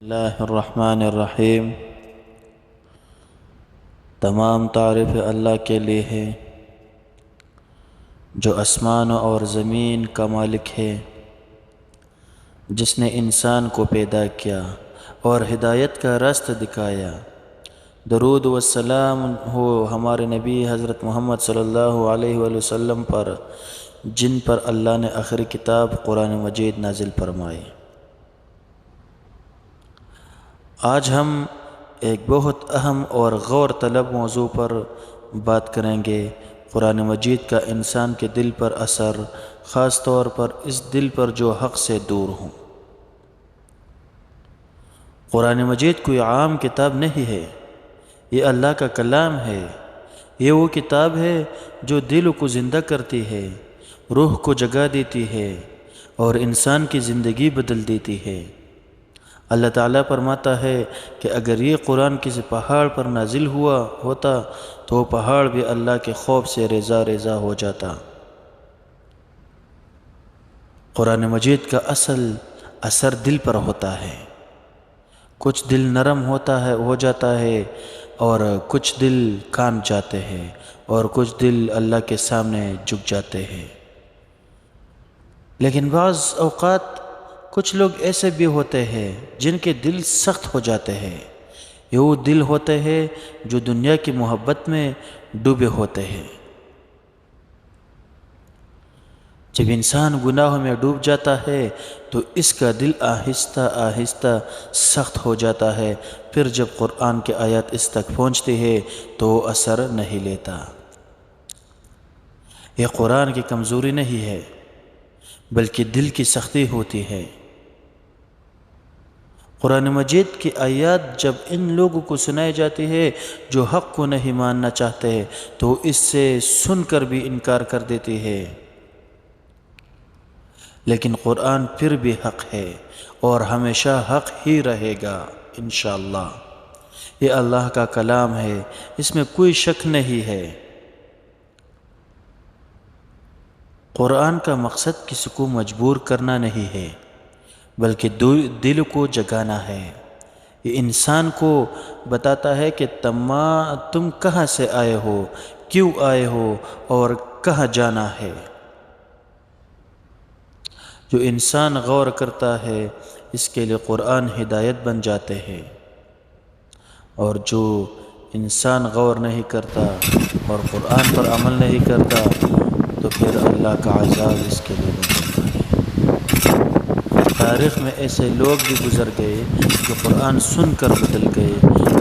اللہ الرحمن الرحیم۔ تمام تعریف اللہ کے لیے ہے جو آسمان اور زمین کا مالک ہے، جس نے انسان کو پیدا کیا اور ہدایت کا راستہ دکھایا۔ درود و سلام ہو ہمارے نبی حضرت محمد صلی اللہ علیہ وآلہ وسلم پر، جن پر اللہ نے آخری کتاب قرآن مجید نازل فرمائی۔ آج ہم ایک بہت اہم اور غور طلب موضوع پر بات کریں گے، قرآن مجید کا انسان کے دل پر اثر، خاص طور پر اس دل پر جو حق سے دور ہوں۔ قرآن مجید کوئی عام کتاب نہیں ہے، یہ اللہ کا کلام ہے۔ یہ وہ کتاب ہے جو دل کو زندہ کرتی ہے، روح کو جگا دیتی ہے اور انسان کی زندگی بدل دیتی ہے۔ اللہ تعالیٰ فرماتا ہے کہ اگر یہ قرآن کسی پہاڑ پر نازل ہوا ہوتا تو وہ پہاڑ بھی اللہ کے خوف سے ریزہ ریزہ ہو جاتا۔ قرآن مجید کا اصل اثر دل پر ہوتا ہے۔ کچھ دل نرم ہو جاتا ہے اور کچھ دل کان جاتے ہیں اور کچھ دل اللہ کے سامنے جھک جاتے ہیں۔ لیکن بعض اوقات کچھ لوگ ایسے بھی ہوتے ہیں جن کے دل سخت ہو جاتے ہیں۔ یہ وہ دل ہوتے ہیں جو دنیا کی محبت میں ڈوبے ہوتے ہیں۔ جب انسان گناہوں میں ڈوب جاتا ہے تو اس کا دل آہستہ آہستہ سخت ہو جاتا ہے، پھر جب قرآن کی آیات اس تک پہنچتی ہے تو وہ اثر نہیں لیتا۔ یہ قرآن کی کمزوری نہیں ہے بلکہ دل کی سختی ہوتی ہے۔ قرآن مجید کی آیات جب ان لوگوں کو سنائی جاتی ہے جو حق کو نہیں ماننا چاہتے تو اس سے سن کر بھی انکار کر دیتی ہے، لیکن قرآن پھر بھی حق ہے اور ہمیشہ حق ہی رہے گا انشاءاللہ۔ یہ اللہ کا کلام ہے، اس میں کوئی شک نہیں ہے۔ قرآن کا مقصد کسی کو مجبور کرنا نہیں ہے بلکہ دل کو جگانا ہے۔ یہ انسان کو بتاتا ہے کہ تم کہاں سے آئے ہو، کیوں آئے ہو اور کہاں جانا ہے۔ جو انسان غور کرتا ہے اس کے لیے قرآن ہدایت بن جاتے ہیں، اور جو انسان غور نہیں کرتا اور قرآن پر عمل نہیں کرتا تو پھر اللہ کا عذاب اس کے لیے بن جاتا ہے۔ تاریخ میں ایسے لوگ بھی گزر گئے جو قرآن سن کر بدل گئے۔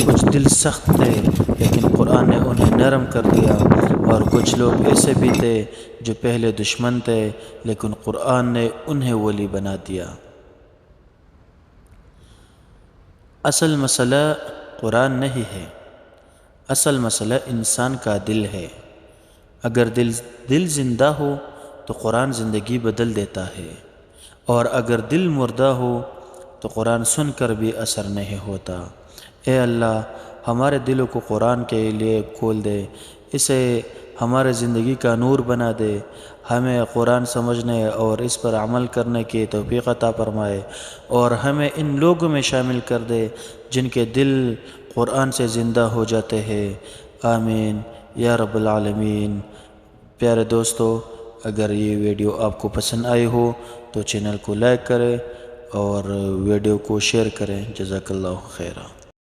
کچھ دل سخت تھے لیکن قرآن نے انہیں نرم کر دیا، اور کچھ لوگ ایسے بھی تھے جو پہلے دشمن تھے لیکن قرآن نے انہیں ولی بنا دیا۔ اصل مسئلہ قرآن نہیں ہے، اصل مسئلہ انسان کا دل ہے۔ اگر دل زندہ ہو تو قرآن زندگی بدل دیتا ہے، اور اگر دل مردہ ہو تو قرآن سن کر بھی اثر نہیں ہوتا۔ اے اللہ، ہمارے دلوں کو قرآن کے لیے کھول دے، اسے ہمارے زندگی کا نور بنا دے، ہمیں قرآن سمجھنے اور اس پر عمل کرنے کی توفیق عطا فرمائے، اور ہمیں ان لوگوں میں شامل کر دے جن کے دل قرآن سے زندہ ہو جاتے ہیں۔ آمین یا رب العالمین۔ پیارے دوستو، اگر یہ ویڈیو آپ کو پسند آئی ہو تو چینل کو لائک کریں اور ویڈیو کو شیئر کریں۔ جزاک اللہ خیرہ۔